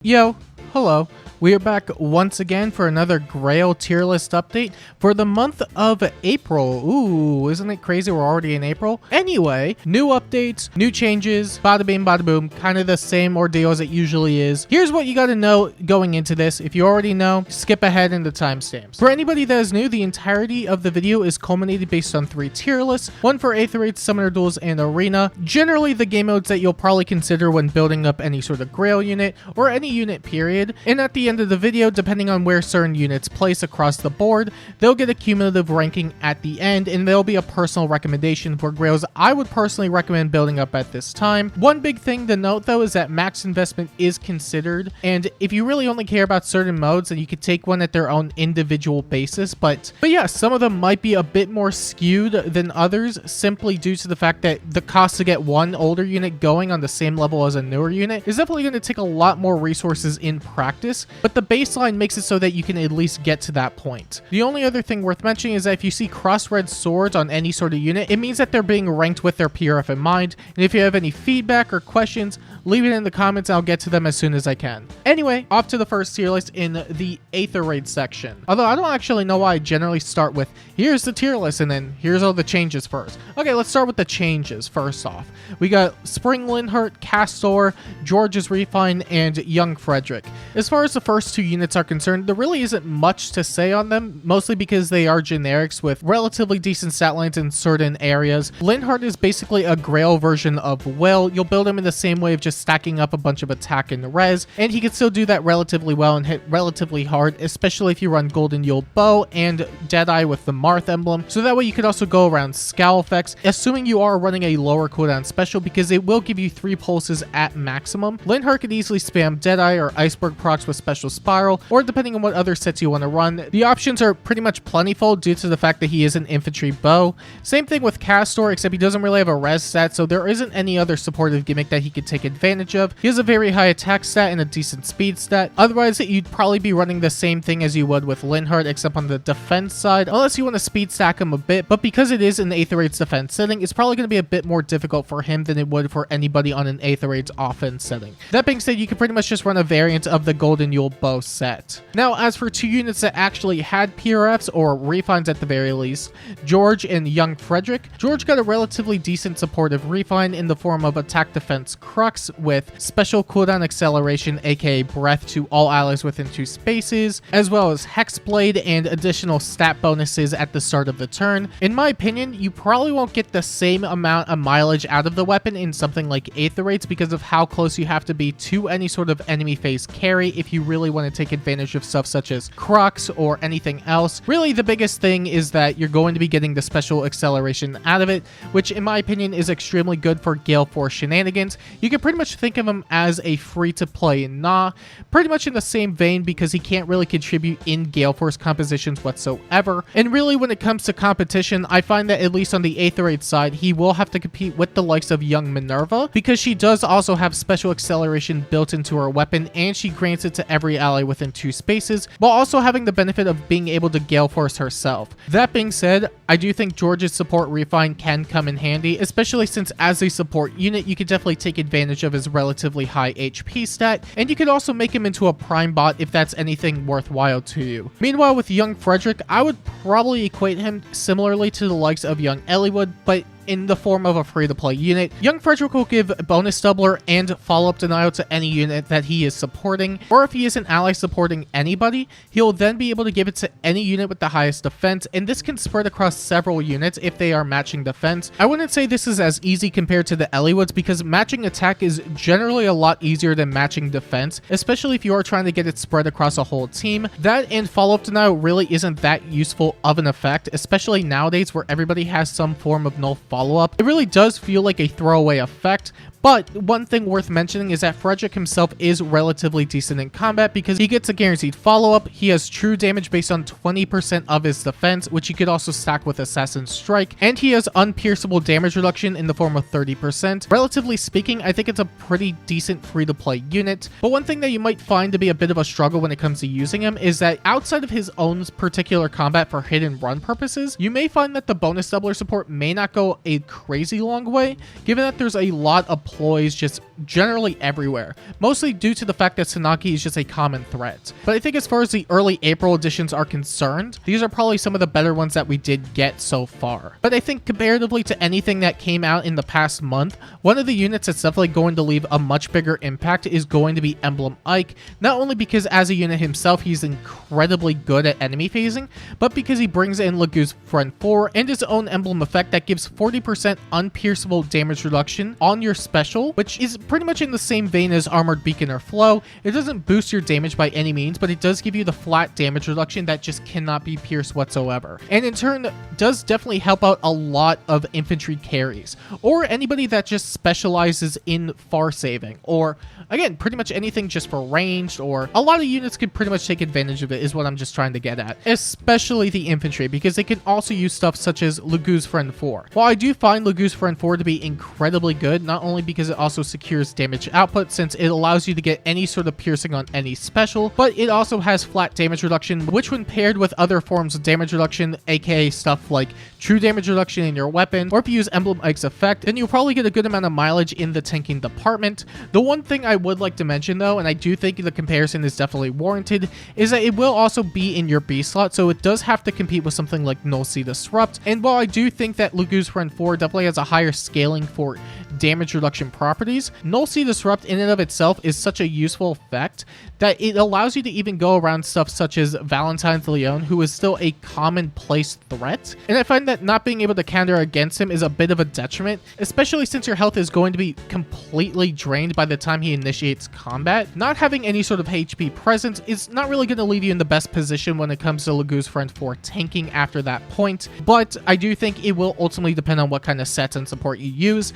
Yo, hello. We are back once again for another Grail tier list update for the month of April. Ooh, isn't it crazy we're already in April? Anyway, new updates, new changes, bada bing, bada boom, kind of the same ordeal as it usually is. Here's what you gotta know going into this. If you already know, skip ahead in the timestamps. For anybody that is new, the entirety of the video is culminated based on 3 tier lists, one for Aether, Summoner Duels, and Arena. Generally, the game modes that you'll probably consider when building up any sort of Grail unit, or any unit period. And at the end of the video, depending on where certain units place across the board, they'll get a cumulative ranking at the end, and there'll be a personal recommendation for Grails I would personally recommend building up at this time. One big thing to note though is that max investment is considered, and if you really only care about certain modes, then you could take one at their own individual basis, but yeah, some of them might be a bit more skewed than others, simply due to the fact that the cost to get one older unit going on the same level as a newer unit is definitely going to take a lot more resources in practice, but the baseline makes it so that you can at least get to that point. The only other thing worth mentioning is that if you see cross-red swords on any sort of unit, it means that they're being ranked with their PRF in mind, and if you have any feedback or questions, leave it in the comments and I'll get to them as soon as I can. Anyway, off to the first tier list in the Aether raid section. Although I don't actually know why I generally start with, here's the tier list and then here's all the changes first. Okay, let's start with the changes first off. We got Spring Linhardt, Castor, George's Refine, and Young Frederick. As far as the first 2 units are concerned, there really isn't much to say on them, mostly because they are generics with relatively decent stat lines in certain areas. Linhardt is basically a Grail version of Will. You'll build him in the same way of just stacking up a bunch of attack and res, and he can still do that relatively well and hit relatively hard, especially if you run Golden Yule Bow and Deadeye with the Marth emblem, so that way you could also go around scowl effects, assuming you are running a lower cooldown special, because it will give you 3 pulses at maximum. Linhardt could easily spam Deadeye or Iceberg procs with Special Spiral, or depending on what other sets you want to run. The options are pretty much plentiful due to the fact that he is an infantry bow. Same thing with Castor, except he doesn't really have a res stat, so there isn't any other supportive gimmick that he could take advantage of. He has a very high attack stat and a decent speed stat. Otherwise, you'd probably be running the same thing as you would with Linhardt, except on the defense side, unless you want to speed stack him a bit, but because it is an Aether Raid's defense setting, it's probably going to be a bit more difficult for him than it would for anybody on an Aether Raid's offense setting. That being said, you can pretty much just run a variant of the Golden Yule Bow set. Now, as for 2 units that actually had PRFs, or refines at the very least, George and Young Frederick. George got a relatively decent supportive refine in the form of attack defense Crux with special cooldown acceleration, aka breath, to all allies within 2 spaces, as well as Hexblade and additional stat bonuses at the start of the turn. In my opinion, you probably won't get the same amount of mileage out of the weapon in something like Aether Raids because of how close you have to be to any sort of enemy phase carry if you really want to take advantage of stuff such as Crux or anything else. Really, the biggest thing is that you're going to be getting the special acceleration out of it, which in my opinion is extremely good for Gale Force shenanigans. You can pretty much think of him as a free-to-play Nah, pretty much in the same vein because he can't really contribute in Gale Force compositions whatsoever. And really, when it comes to competition, I find that at least on the Aether Raid side, he will have to compete with the likes of Young Minerva because she does also have special acceleration built into her weapon, and she grants it to every ally within 2 spaces, while also having the benefit of being able to Gale Force herself. That being said, I do think George's support refine can come in handy, especially since as a support unit, you could definitely take advantage of his relatively high HP stat, and you could also make him into a prime bot if that's anything worthwhile to you. Meanwhile, with Young Frederick, I would probably equate him similarly to the likes of Young Ellie would, but in the form of a free-to-play unit. Young Frederick will give bonus doubler and follow-up denial to any unit that he is supporting, or if he is an ally supporting anybody, he'll then be able to give it to any unit with the highest defense, and this can spread across several units if they are matching defense. I wouldn't say this is as easy compared to the Ellywoods because matching attack is generally a lot easier than matching defense, especially if you are trying to get it spread across a whole team. That and follow-up denial really isn't that useful of an effect, especially nowadays where everybody has some form of null follow-up. It really does feel like a throwaway effect, But one thing worth mentioning is that Frederick himself is relatively decent in combat because he gets a guaranteed follow-up, he has true damage based on 20% of his defense, which he could also stack with Assassin's Strike, and he has unpierceable damage reduction in the form of 30%. Relatively speaking, I think it's a pretty decent free-to-play unit, but one thing that you might find to be a bit of a struggle when it comes to using him is that outside of his own particular combat for hit and run purposes, you may find that the bonus doubler support may not go a crazy long way, given that there's a lot of deploys just generally everywhere, mostly due to the fact that Sanaki is just a common threat. But I think as far as the early April editions are concerned, these are probably some of the better ones that we did get so far. But I think comparatively to anything that came out in the past month, one of the units that's definitely going to leave a much bigger impact is going to be Emblem Ike, not only because as a unit himself he's incredibly good at enemy phasing, but because he brings in Lagoo's Friend 4 and his own emblem effect that gives 40% unpierceable damage reduction on your special, which is pretty much in the same vein as Armored Beacon or Flow. It doesn't boost your damage by any means, but it does give you the flat damage reduction that just cannot be pierced whatsoever. And in turn, does definitely help out a lot of infantry carries, or anybody that just specializes in far saving, or again, pretty much anything just for ranged, or a lot of units can pretty much take advantage of it is what I'm just trying to get at. Especially the infantry, because they can also use stuff such as Lagoo's Friend 4. While I do find Lagoo's Friend 4 to be incredibly good, not only because it also secures damage output since it allows you to get any sort of piercing on any special, but it also has flat damage reduction, which when paired with other forms of damage reduction, aka stuff like true damage reduction in your weapon, or if you use Emblem Ike's effect, then you'll probably get a good amount of mileage in the tanking department. The one thing I would like to mention though, and I do think the comparison is definitely warranted, is that it will also be in your B slot, so it does have to compete with something like Null Sea Disrupt. And while I do think that Lagoo's Friend 4 definitely has a higher scaling for damage reduction properties, Null Sea Disrupt in and of itself is such a useful effect that it allows you to even go around stuff such as Valentine's Leon, who is still a commonplace threat. And I find that not being able to counter against him is a bit of a detriment, especially since your health is going to be completely drained by the time he initiates combat. Not having any sort of HP presence is not really going to leave you in the best position when it comes to Lagoo's Friend 4 tanking after that point, but I do think it will ultimately depend on what kind of sets and support you use.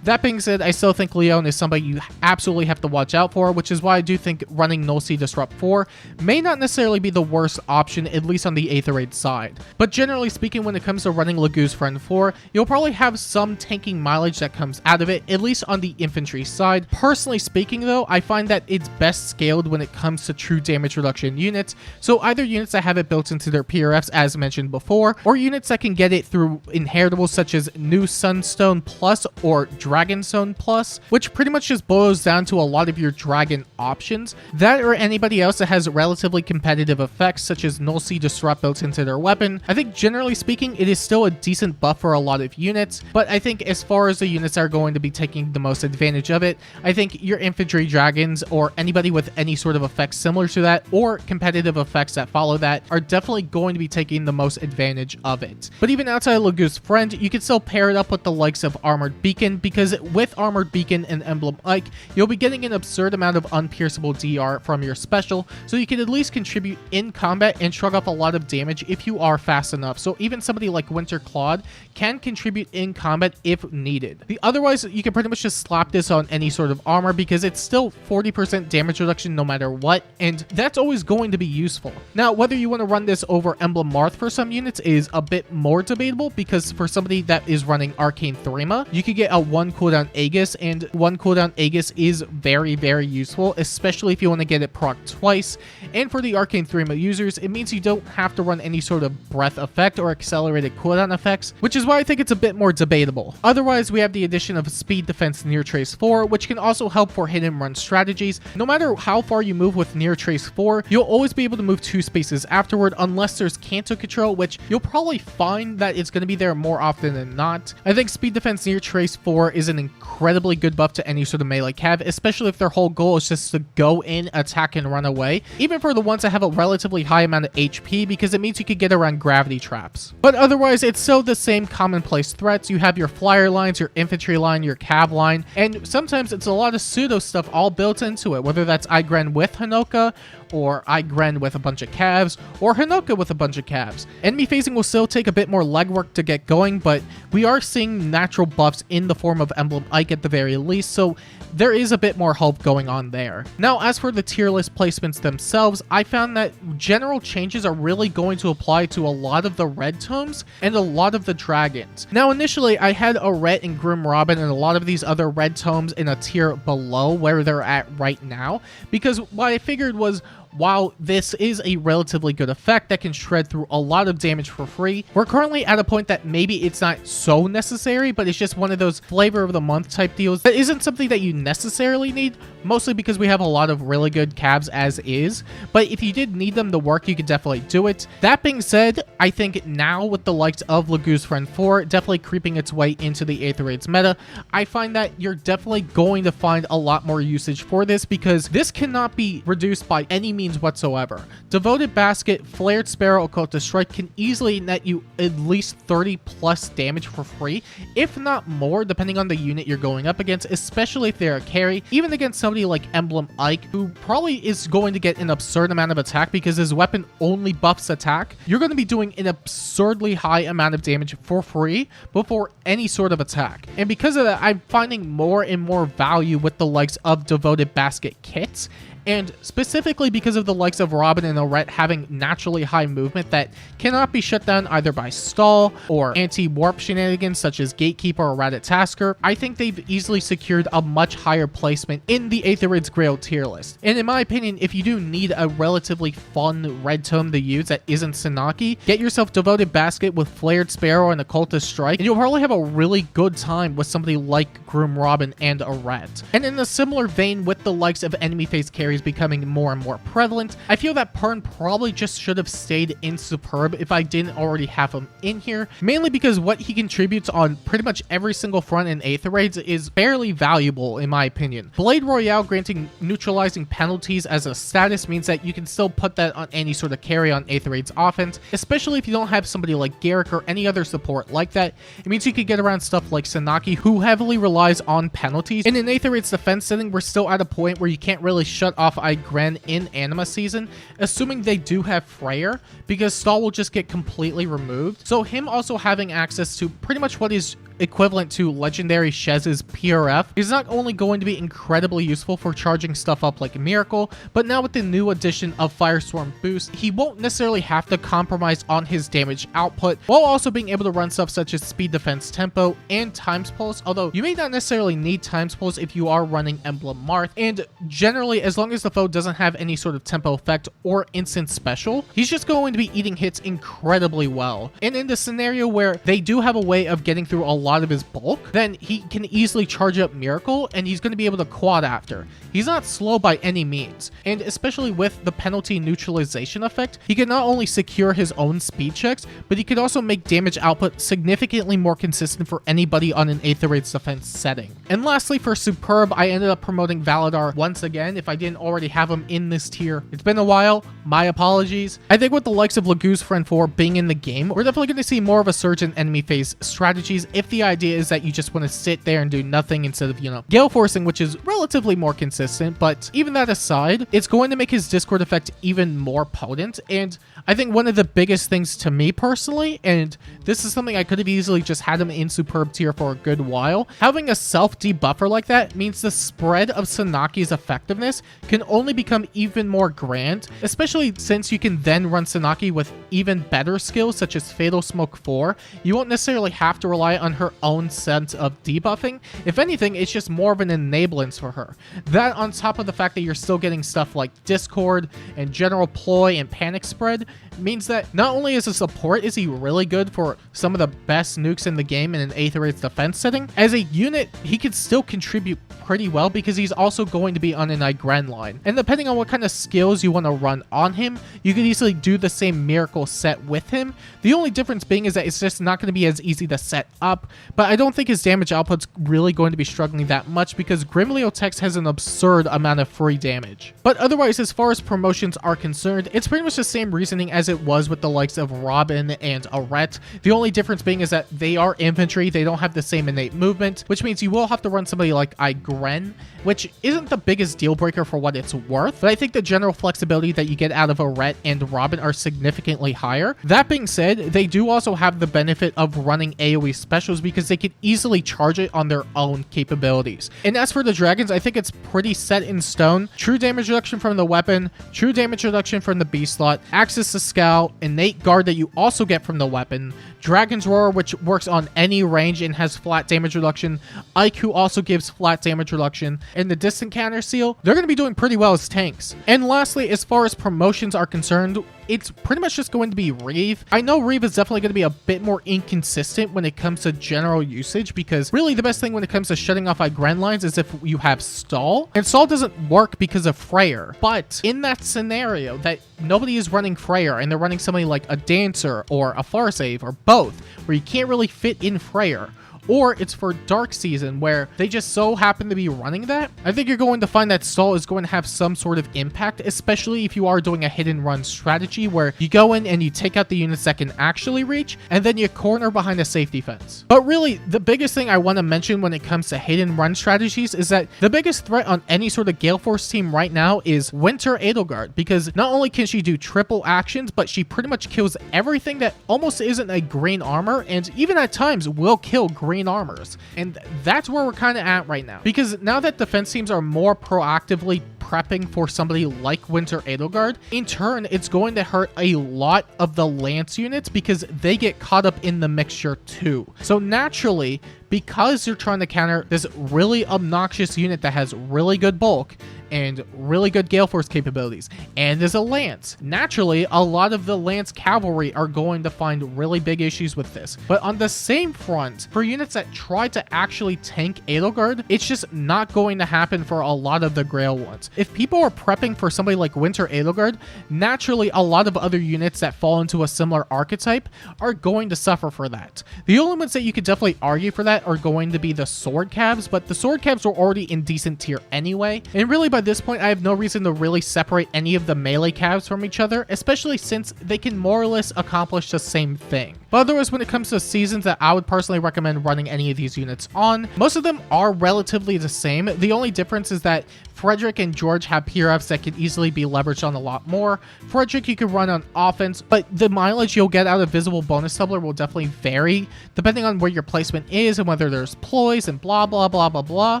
That being said, I still think Leon is somebody you absolutely have to watch out for, which is why I do think running Null Sea Disrupt 4 may not necessarily be the worst option, at least on the Aether raid side. But generally speaking, when it comes to running Lagoo's Friend 4, you'll probably have some tanking mileage that comes out of it, at least on the infantry side. Personally speaking though, I find that it's best scaled when it comes to true damage reduction units, so either units that have it built into their PRFs as mentioned before, or units that can get it through inheritables such as New Sunstone Plus or Dragonstone Plus, which pretty much just boils down to a lot of your dragon options. That or anybody else that has relatively competitive effects such as Null Sea Disrupt built into their weapon. I think generally speaking it is still a decent buff for a lot of units, but I think as far as the units that are going to be taking the most advantage of it, I think your infantry dragons or anybody with any sort of effects similar to that or competitive effects that follow that are definitely going to be taking the most advantage of it. But even outside of Lagoo's Friend, you can still pair it up with the likes of Armored Beacon, because with Armored Beacon and Emblem Ike, you'll be getting an absurd amount of unpierceable DR from your special, so you can at least contribute in combat and shrug off a lot of damage if you are fast enough. So even somebody like Winter Claude can contribute in combat if needed. Otherwise, you can pretty much just slap this on any sort of armor because it's still 40% damage reduction no matter what, and that's always going to be useful. Now, whether you want to run this over Emblem Marth for some units is a bit more debatable, because for somebody that is running Arcane Threma, you could get a 1 cooldown Aegis, and 1 cooldown Aegis is very useful, especially if you want to get it proc twice. And for the Arcane Threma users, it means you don't have to run any sort of breath effect or accelerated cooldown effects, which is why I think it's a bit more debatable. Otherwise, we have the addition of Speed Defense Near Trace 4, which can also help for hit and run strategies. No matter how far you move with Near Trace 4, you'll always be able to move 2 spaces afterward unless there's Canto Control, which you'll probably find that it's going to be there more often than not. I think Speed Defense Near Trace 4 is an incredibly good buff to any sort of melee cav, especially if their whole goal is just to go in, attack, and run away. Even for the ones that have a relatively high amount of HP, because it means you could get around gravity traps. But otherwise, it's still the same commonplace threats. You have your flyer lines, your infantry line, your cav line, and sometimes it's a lot of pseudo stuff all built into it, whether that's Igren with Hinoka, or Igren with a bunch of calves, or Hinoka with a bunch of calves. Enemy phasing will still take a bit more legwork to get going, but we are seeing natural buffs in the form of Emblem Ike at the very least, so there is a bit more hope going on there. Now, as for the tier list placements themselves, I found that general changes are really going to apply to a lot of the red tomes and a lot of the dragons. Now, initially, I had Arret and Grim Robin and a lot of these other red tomes in a tier below where they're at right now, because what I figured was, while this is a relatively good effect that can shred through a lot of damage for free, we're currently at a point that maybe it's not so necessary, but it's just one of those flavor of the month type deals that isn't something that you necessarily need, mostly because we have a lot of really good cabs as is. But if you did need them to work, you could definitely do it. That being said, I think now with the likes of Lagoo's Friend 4 definitely creeping its way into the Aether Raids meta, I find that you're definitely going to find a lot more usage for this, because this cannot be reduced by any means whatsoever. Devoted Basket, Flared Sparrow, Occultist Strike can easily net you at least 30 plus damage for free, if not more, depending on the unit you're going up against, especially if they're a carry. Even against somebody like Emblem Ike, who probably is going to get an absurd amount of attack because his weapon only buffs attack, you're going to be doing an absurdly high amount of damage for free before any sort of attack. And because of that, I'm finding more and more value with the likes of Devoted Basket kits, and specifically because of the likes of Robin and Aret having naturally high movement that cannot be shut down either by stall or anti-warp shenanigans such as Gatekeeper or Ratatasker, I think they've easily secured a much higher placement in the Aether Raids Grail tier list. And in my opinion, if you do need a relatively fun red tome to use that isn't Sanaki, get yourself Devoted Basket with Flared Sparrow and Occultist Strike, and you'll probably have a really good time with somebody like Groom Robin and Aret. And in a similar vein, with the likes of enemy phase carries becoming more and more prevalent, I feel that Pern probably just should have stayed in Superb if I didn't already have him in here, mainly because what he contributes on pretty much every single front in Aether Raids is fairly valuable in my opinion. Blade Royale granting neutralizing penalties as a status means that you can still put that on any sort of carry on Aether Raids offense, especially if you don't have somebody like Garrick or any other support like that. It means you could get around stuff like Sanaki, who heavily relies on penalties. And in Aether Raids defense setting, we're still at a point where you can't really shut off Igren in Anima season, assuming they do have Freyr, because stall will just get completely removed. So him also having access to pretty much what is equivalent to Legendary Shez's PRF is not only going to be incredibly useful for charging stuff up like Miracle, but now with the new addition of Firestorm Boost, he won't necessarily have to compromise on his damage output, while also being able to run stuff such as Speed Defense Tempo and Times Pulse, although you may not necessarily need Times Pulse if you are running Emblem Marth, and generally as long as the foe doesn't have any sort of tempo effect or instant special, he's just going to be eating hits incredibly well. And in the scenario where they do have a way of getting through a lot of his bulk, then he can easily charge up Miracle and he's going to be able to quad after. He's not slow by any means, and especially with the penalty neutralization effect, he can not only secure his own speed checks, but he could also make damage output significantly more consistent for anybody on an Aether Raids defense setting. And lastly, for Superb, I ended up promoting Valadar once again if I didn't already have him in this tier. It's been a while, my apologies. I think with the likes of Lagoo's Friend 4 being in the game, we're definitely going to see more of a surge in enemy phase strategies if the idea is that you just want to sit there and do nothing instead of, gale forcing, which is relatively more consistent. But even that aside, it's going to make his Discord effect even more potent. And I think one of the biggest things to me personally, and this is something I could have easily just had him in Superb tier for a good while, having a self debuffer like that means the spread of Sanaki's effectiveness can only become even more grand, especially since you can then run Sanaki with even better skills such as Fatal Smoke 4. You won't necessarily have to rely on her own sense of debuffing. If anything, it's just more of an enablance for her. That on top of the fact that you're still getting stuff like Discord and General Ploy and Panic Spread means that not only as a support is he really good for some of the best nukes in the game in an Aether Raids defense setting, as a unit he could still contribute pretty well because he's also going to be on an Igren line. And depending on what kind of skills you want to run on him, you could easily do the same Miracle set with him. The only difference being is that it's just not going to be as easy to set up, but I don't think his damage output's really going to be struggling that much because Grimleotex has an absurd amount of free damage. But otherwise, as far as promotions are concerned, it's pretty much the same reasoning as it was with the likes of Robin and Aret. The only difference being is that they are infantry, they don't have the same innate movement, which means you will have to run somebody like Igren, which isn't the biggest deal breaker for what it's worth, but I think the general flexibility that you get out of Aret and Robin are significantly higher. That being said, they do also have the benefit of running AoE specials because they can easily charge it on their own capabilities. And as for the dragons, I think it's pretty set in stone. True damage reduction from the weapon, true damage reduction from the beast slot, access to scout, innate guard that you also get from the weapon, Dragon's Roar, which works on any range and has flat damage reduction, IQ also gives flat damage reduction, and the distant counter seal, they're going to be doing pretty well as tanks. And lastly, as far as promotions are concerned, it's pretty much just going to be Reeve. I know Reeve is definitely going to be a bit more inconsistent when it comes to general usage, because really the best thing when it comes to shutting off Igren lines is if you have stall. And stall doesn't work because of Freyr. But in that scenario that nobody is running Freyr and they're running somebody like a Dancer or a Farsave or both, where you can't really fit in Freyr, or it's for Dark Season where they just so happen to be running that, I think you're going to find that stall is going to have some sort of impact, especially if you are doing a hit and run strategy where you go in and you take out the units that can actually reach, and then you corner behind a safety fence. But really, the biggest thing I want to mention when it comes to hit and run strategies is that the biggest threat on any sort of Gale Force team right now is Winter Edelgard, because not only can she do triple actions, but she pretty much kills everything that almost isn't a green armor, and even at times will kill green armors. And that's where we're kind of at right now, because now that defense teams are more proactively prepping for somebody like Winter Edelgard, in turn it's going to hurt a lot of the Lance units because they get caught up in the mixture too. So naturally, because you're trying to counter this really obnoxious unit that has really good bulk and really good Gale Force capabilities and is a Lance, naturally a lot of the Lance cavalry are going to find really big issues with this. But on the same front, for units that try to actually tank Edelgard, it's just not going to happen for a lot of the Grail ones. If people are prepping for somebody like Winter Edelgard, naturally a lot of other units that fall into a similar archetype are going to suffer for that. The only ones that you could definitely argue for that are going to be the sword cabs, but the sword cabs were already in decent tier anyway, and really by this point I have no reason to really separate any of the melee cabs from each other, especially since they can more or less accomplish the same thing. But otherwise, when it comes to seasons that I would personally recommend running any of these units on, most of them are relatively the same. The only difference is that Frederick and George have PRFs that can easily be leveraged on a lot more. Frederick you can run on offense, but the mileage you'll get out of Visible Bonus Doubler will definitely vary depending on where your placement is and whether there's ploys and blah blah blah blah blah.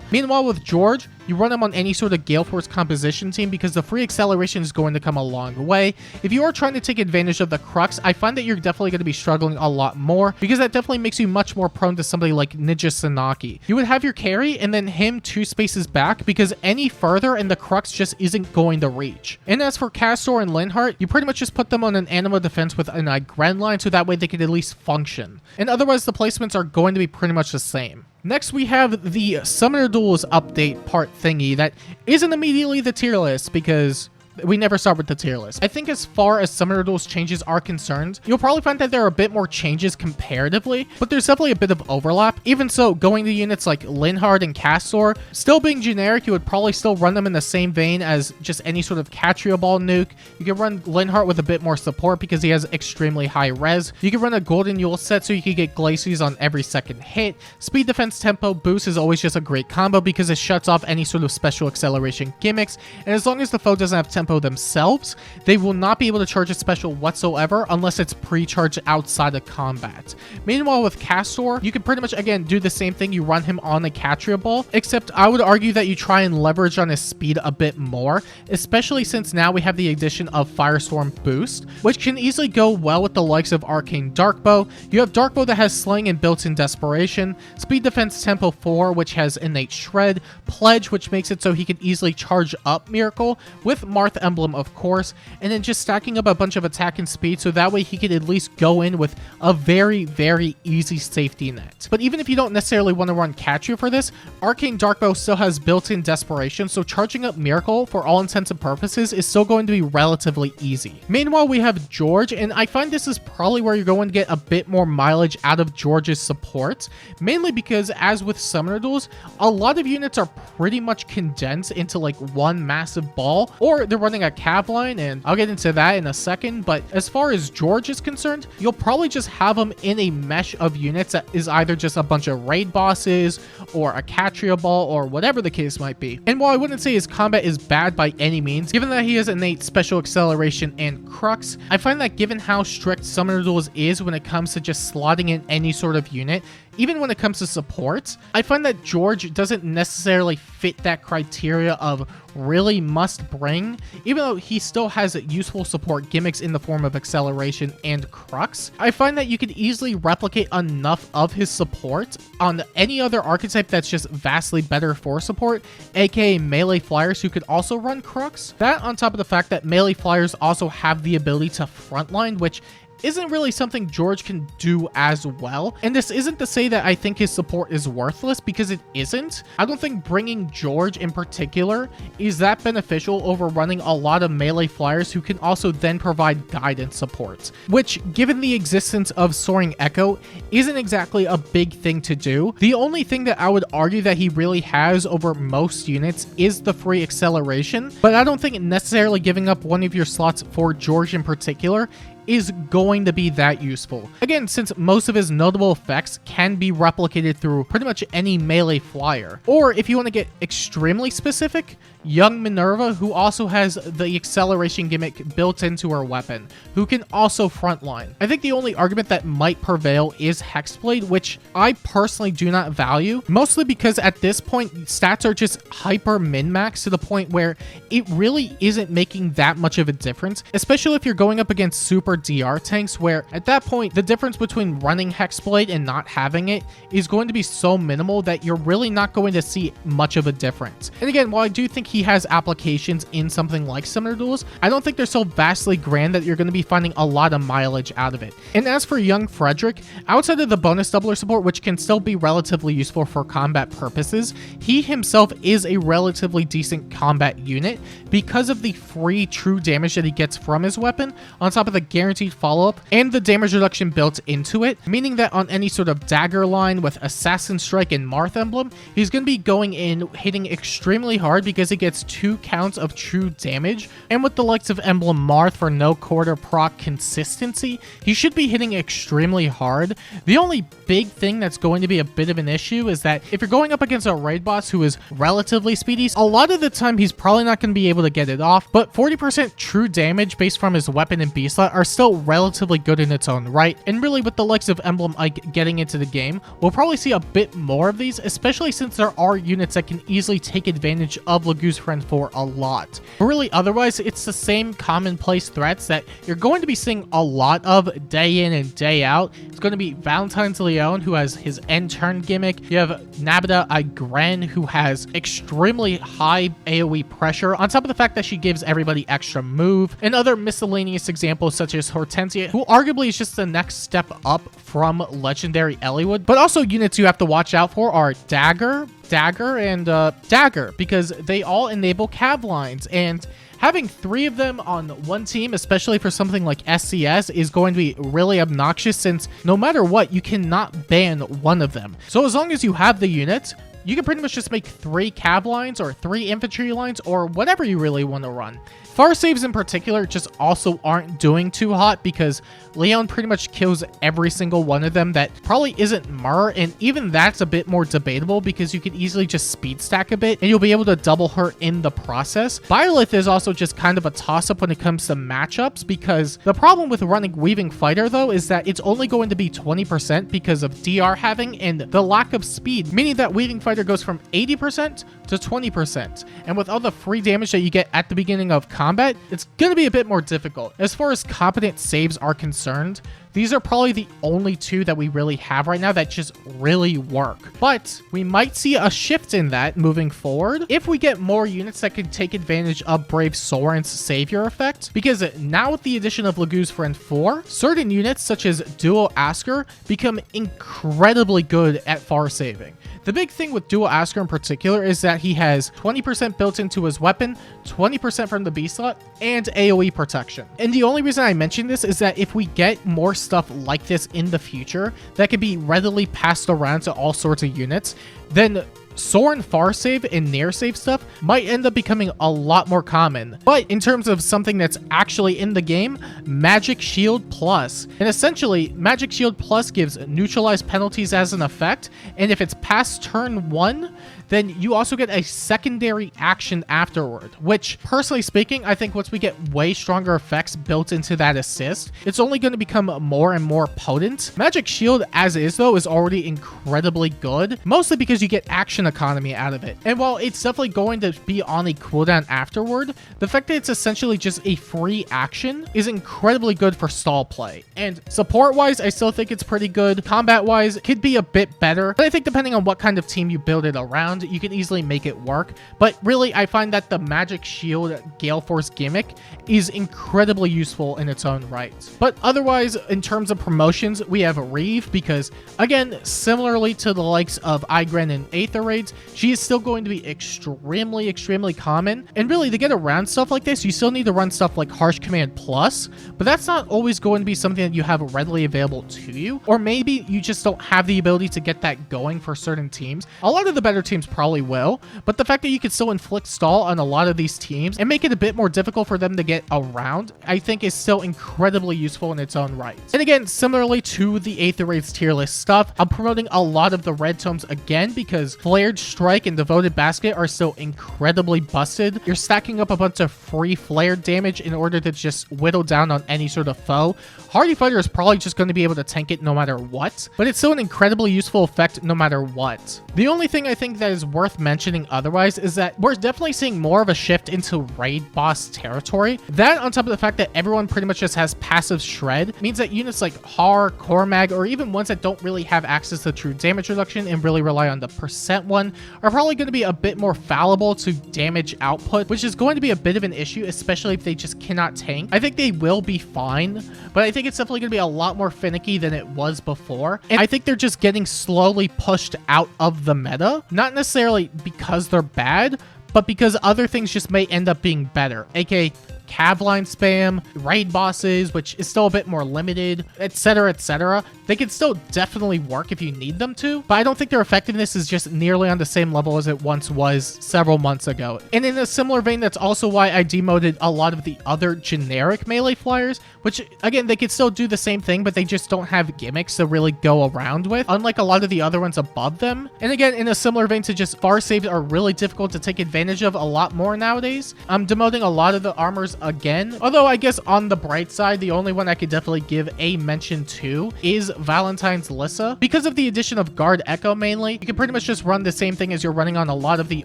Meanwhile with George, you run him on any sort of Gale Force composition team because the free acceleration is going to come a long way. If you are trying to take advantage of the Crux, I find that you're definitely going to be struggling a lot more because that definitely makes you much more prone to somebody like Ninja Sanaki. You would have your carry and then him 2 spaces back because any further and the Crux just isn't going to reach. And as for Castor and Linhardt, you pretty much just put them on an Anima defense with an Igren line so that way they can at least function. And otherwise the placements are going to be pretty much the same. Next, we have the Summoner Duels update part thingy that isn't immediately the tier list because we never start with the tier list. I think as far as Summoner Duels changes are concerned, you'll probably find that there are a bit more changes comparatively, but there's definitely a bit of overlap. Even so, going to units like Linhardt and Castor, still being generic, you would probably still run them in the same vein as just any sort of Catria Ball nuke. You can run Linhardt with a bit more support because he has extremely high res. You can run a Golden Yule set so you can get Glaciers on every second hit. Speed Defense Tempo Boost is always just a great combo because it shuts off any sort of special acceleration gimmicks, and as long as the foe doesn't have tempo themselves, they will not be able to charge a special whatsoever unless it's pre-charged outside of combat. Meanwhile with Castor, you can pretty much again do the same thing. You run him on a Catria Ball, except I would argue that you try and leverage on his speed a bit more, especially since now we have the addition of Firestorm Boost, which can easily go well with the likes of Arcane Darkbow. You have Darkbow that has Sling and built-in Desperation, Speed Defense Tempo 4, which has Innate Shred, Pledge, which makes it so he can easily charge up Miracle, with Marth Emblem of course, and then just stacking up a bunch of attack and speed so that way he could at least go in with a very, very easy safety net. But even if you don't necessarily want to run Catria for this, Arcane Darkbow still has built-in Desperation, so charging up Miracle for all intents and purposes is still going to be relatively easy. Meanwhile, we have George, and I find this is probably where you're going to get a bit more mileage out of George's support, mainly because as with Summoner Duels, a lot of units are pretty much condensed into like one massive ball, or they're running a Cav line, and I'll get into that in a second. But as far as George is concerned, you'll probably just have him in a mesh of units that is either just a bunch of raid bosses or a Catria Ball or whatever the case might be. And while I wouldn't say his combat is bad by any means, given that he has innate special acceleration and Crux, I find that given how strict Summoner Duels is when it comes to just slotting in any sort of unit, even when it comes to support, I find that George doesn't necessarily fit that criteria of really must bring, even though he still has useful support gimmicks in the form of acceleration and crux. I find that you could easily replicate enough of his support on any other archetype that's just vastly better for support, aka melee flyers who could also run crux. That on top of the fact that melee flyers also have the ability to frontline, which isn't really something George can do as well. And this isn't to say that I think his support is worthless, because it isn't. I don't think bringing George in particular is that beneficial over running a lot of melee flyers who can also then provide guidance support, which, given the existence of Soaring Echo, isn't exactly a big thing to do. The only thing that I would argue that he really has over most units is the free acceleration, but I don't think necessarily giving up one of your slots for George in particular is going to be that useful. Again, since most of his notable effects can be replicated through pretty much any melee flyer. Or if you want to get extremely specific, young Minerva, who also has the acceleration gimmick built into her weapon, who can also frontline. I think the only argument that might prevail is Hexblade, which I personally do not value, mostly because at this point, stats are just hyper min-max to the point where it really isn't making that much of a difference, especially if you're going up against super DR tanks, where at that point, the difference between running Hexblade and not having it is going to be so minimal that you're really not going to see much of a difference. And again, while I do think he has applications in something like Summoner Duels, I don't think they're so vastly grand that you're going to be finding a lot of mileage out of it. And as for young Frederick, outside of the bonus doubler support, which can still be relatively useful for combat purposes, he himself is a relatively decent combat unit because of the free true damage that he gets from his weapon, on top of the guaranteed follow-up and the damage reduction built into it, meaning that on any sort of dagger line with Assassin Strike and Marth Emblem, he's going to be going in hitting extremely hard because he gets 2 counts of true damage, and with the likes of Emblem Marth for no quarter proc consistency, he should be hitting extremely hard. The only big thing that's going to be a bit of an issue is that if you're going up against a raid boss who is relatively speedy, a lot of the time he's probably not going to be able to get it off, but 40% true damage based from his weapon and B slot are still relatively good in its own right. And really, with the likes of Emblem Ike getting into the game, we'll probably see a bit more of these, especially since there are units that can easily take advantage of Lagoo's Friend for a lot. But really, otherwise, it's the same commonplace threats that you're going to be seeing a lot of day in and day out. It's going to be Valentine's Leon, who has his end turn gimmick. You have Nabida Igren, who has extremely high AoE pressure, on top of the fact that she gives everybody extra move, and other miscellaneous examples such as Hortensia, who arguably is just the next step up from Legendary Eliwood. But also units you have to watch out for are Dagger, and Dagger, because they all enable cav lines, and having 3 of them on one team, especially for something like SCS, is going to be really obnoxious, since no matter what, you cannot ban one of them. So as long as you have the unit, you can pretty much just make 3 cav lines or 3 infantry lines or whatever you really want to run. Far saves in particular just also aren't doing too hot because Leon pretty much kills every single one of them that probably isn't Myrrh, and even that's a bit more debatable because you can easily just speed stack a bit and you'll be able to double her in the process. Byleth is also just kind of a toss-up when it comes to matchups, because the problem with running Weaving Fighter though is that it's only going to be 20% because of DR having and the lack of speed, meaning that Weaving Fighter goes from 80% to 20%. And with all the free damage that you get at the beginning of combat, it's going to be a bit more difficult. As far as competent saves are concerned, these are probably the only 2 that we really have right now that just really work. But we might see a shift in that moving forward if we get more units that can take advantage of Brave Soren's Savior effect, because now with the addition of Lagoo's Friend 4, certain units such as Duo Asker become incredibly good at far saving. The big thing with Duo Asker in particular is that he has 20% built into his weapon, 20% from the B slot, and AoE protection. And the only reason I mention this is that if we get more stuff like this in the future that can be readily passed around to all sorts of units, then Soren far save and near save stuff might end up becoming a lot more common. But in terms of something that's actually in the game, Magic Shield Plus. And essentially, Magic Shield Plus gives neutralized penalties as an effect, and if it's past turn 1, then you also get a secondary action afterward, which personally speaking, I think once we get way stronger effects built into that assist, it's only going to become more and more potent. Magic Shield as is though is already incredibly good, mostly because you get action economy out of it. And while it's definitely going to be on a cooldown afterward, the fact that it's essentially just a free action is incredibly good for stall play. And support wise, I still think it's pretty good. Combat wise, could be a bit better, but I think depending on what kind of team you build it around, you can easily make it work. But really, I find that the Magic Shield Gale Force gimmick is incredibly useful in its own right. But otherwise, in terms of promotions, we have Reeve because, again, similarly to the likes of Igren and Aether raids, she is still going to be extremely common. And really, to get around stuff like this, you still need to run stuff like Harsh Command Plus, but that's not always going to be something that you have readily available to you, or maybe you just don't have the ability to get that going for certain teams. A lot of the better teams probably will, but the fact that you can still inflict stall on a lot of these teams and make it a bit more difficult for them to get around, I think is still incredibly useful in its own right. And again, similarly to the Aether Raids tier list stuff, I'm promoting a lot of the red tomes again because Flared Strike and Devoted Basket are still incredibly busted. You're stacking up a bunch of free flared damage in order to just whittle down on any sort of foe. Hardy Fighter is probably just going to be able to tank it no matter what, but it's still an incredibly useful effect no matter what. The only thing I think that is worth mentioning otherwise is that we're definitely seeing more of a shift into raid boss territory. That, on top of the fact that everyone pretty much just has passive shred, means that units like Har, Cormag, or even ones that don't really have access to true damage reduction and really rely on the percent one, are probably going to be a bit more fallible to damage output, which is going to be a bit of an issue, especially if they just cannot tank. I think they will be fine, but I think it's definitely going to be a lot more finicky than it was before. And I think they're just getting slowly pushed out of the meta, not necessarily because they're bad, but because other things just may end up being better, aka Cavline spam, raid bosses, which is still a bit more limited, etc, etc. They can still definitely work if you need them to, but I don't think their effectiveness is just nearly on the same level as it once was several months ago. And in a similar vein, that's also why I demoted a lot of the other generic melee flyers, which again, they could still do the same thing, but they just don't have gimmicks to really go around with, unlike a lot of the other ones above them. And again, in a similar vein to just far saves are really difficult to take advantage of a lot more nowadays. I'm demoting a lot of the armors again, although I guess on the bright side, the only one I could definitely give a mention to is Valentine's Lissa. Because of the addition of Guard Echo mainly, you can pretty much just run the same thing as you're running on a lot of the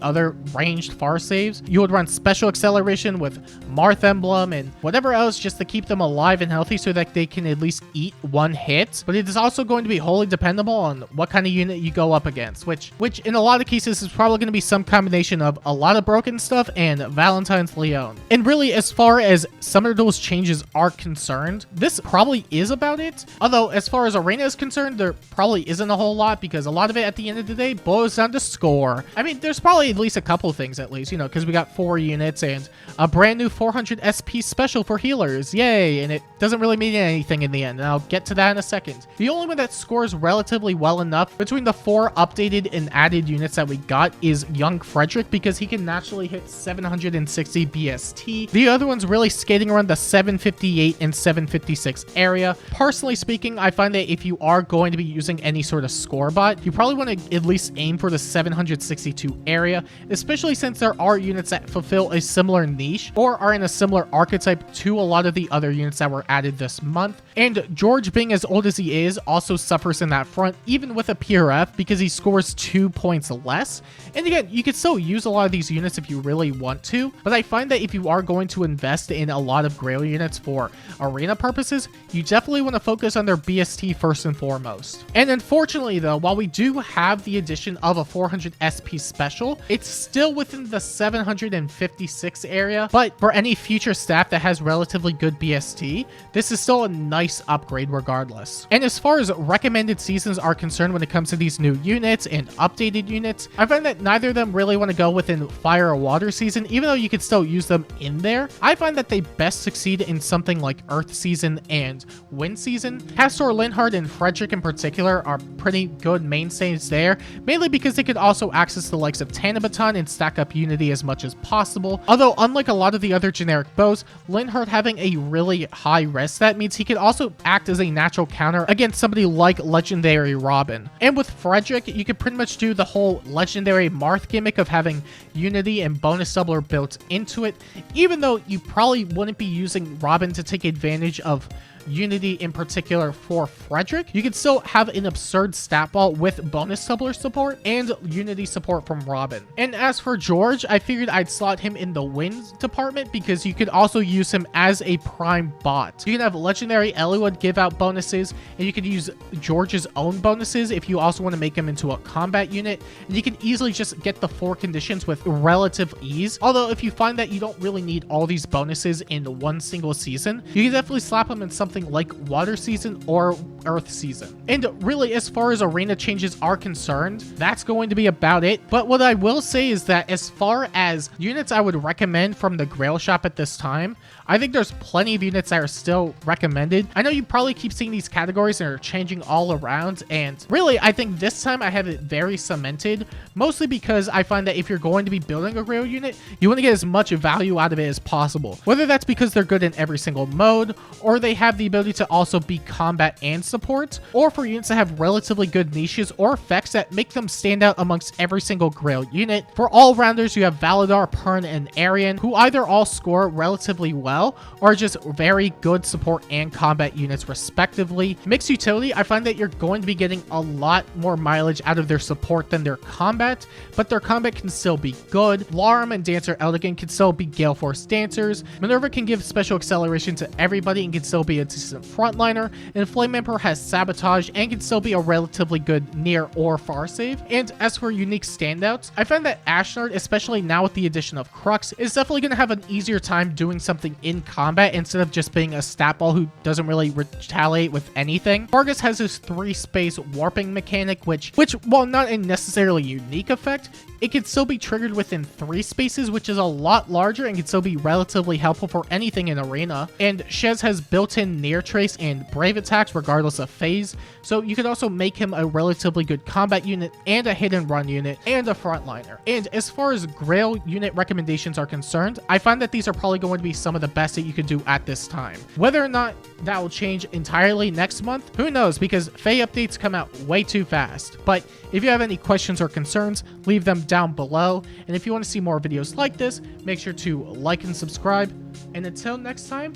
other ranged far saves. You would run special acceleration with Marth Emblem and whatever else just to keep them alive and healthy so that they can at least eat one hit, but it is also going to be wholly dependable on what kind of unit you go up against, which in a lot of cases is probably going to be some combination of a lot of broken stuff and Valentine's Leon. And really, as far as some of those changes are concerned, this probably is about it. Although, as far as Arena is concerned, there probably isn't a whole lot because a lot of it at the end of the day boils down to score. I mean, there's probably at least a couple things at least, you know, because we got 4 units and a brand new 400 SP special for healers. Yay! And it doesn't really mean anything in the end, and I'll get to that in a second. The only one that scores relatively well enough between the 4 updated and added units that we got is Young Frederick, because he can naturally hit 760 BST. The other one's really skating around the 758 and 756 area. Personally speaking, I find that if you are going to be using any sort of score bot, you probably want to at least aim for the 762 area, especially since there are units that fulfill a similar niche or are in a similar archetype to a lot of the other units that were added this month. And George, being as old as he is, also suffers in that front, even with a PRF, because he scores 2 points less. And again, you could still use a lot of these units if you really want to, but I find that if you are going to invest in a lot of Grail units for arena purposes, you definitely want to focus on their BST first and foremost. And unfortunately though, while we do have the addition of a 400 SP special, it's still within the 756 area, but for any future staff that has relatively good BST, this is still a nice upgrade regardless. And as far as recommended seasons are concerned when it comes to these new units and updated units, I find that neither of them really want to go within fire or water season, even though you could still use them in there. I I find that they best succeed in something like Earth Season and Wind Season. Hastor, Linhardt, and Frederick in particular are pretty good mainstays there, mainly because they could also access the likes of Tanabaton and stack up Unity as much as possible. Although, unlike a lot of the other generic bows, Linhardt having a really high res stat means he could also act as a natural counter against somebody like Legendary Robin. And with Frederick, you could pretty much do the whole Legendary Marth gimmick of having Unity and bonus doubler built into it, even though you probably wouldn't be using Robin to take advantage of Unity in particular for Frederick. You can still have an absurd stat ball with bonus doubler support and Unity support from Robin. And as for George, I figured I'd slot him in the wind department because you could also use him as a prime bot. You can have Legendary Eliwood give out bonuses, and you could use George's own bonuses if you also want to make him into a combat unit, and you can easily just get the 4 conditions with relative ease. Although if you find that you don't really need all these bonuses in one single season, you can definitely slap him in something like Water Season or Earth Season. And really, as far as arena changes are concerned, that's going to be about it. But what I will say is that as far as units I would recommend from the Grail shop at this time, I think there's plenty of units that are still recommended. I know you probably keep seeing these categories and are changing all around, and really, I think this time I have it very cemented, mostly because I find that if you're going to be building a Grail unit, you want to get as much value out of it as possible. Whether that's because they're good in every single mode, or they have the ability to also be combat and support, or for units that have relatively good niches or effects that make them stand out amongst every single Grail unit. For all-rounders, you have Valadar, Pern, and Arian, who either all score relatively well, or just very good support and combat units respectively. Mixed utility, I find that you're going to be getting a lot more mileage out of their support than their combat, but their combat can still be good. Larum and Dancer Eldigan can still be Gale Force dancers. Minerva can give special acceleration to everybody and can still be a decent frontliner, and Flame Emperor has Sabotage and can still be a relatively good near or far save. And as for unique standouts, I find that Ashnard, especially now with the addition of Crux, is definitely going to have an easier time doing something in combat instead of just being a stat ball who doesn't really retaliate with anything. Vargas has his 3-space warping mechanic, which while not a necessarily unique effect, it can still be triggered within 3 spaces, which is a lot larger and can still be relatively helpful for anything in arena. And Shez has built-in near trace and brave attacks regardless of phase, so you could also make him a relatively good combat unit and a hit and run unit and a frontliner. And as far as Grail unit recommendations are concerned, I find that these are probably going to be some of the best that you could do at this time. Whether or not that will change entirely next month, who knows, because FEH updates come out way too fast. But if you have any questions or concerns, leave them down below. And if you want to see more videos like this, make sure to like and subscribe. And until next time,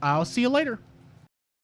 I'll see you later.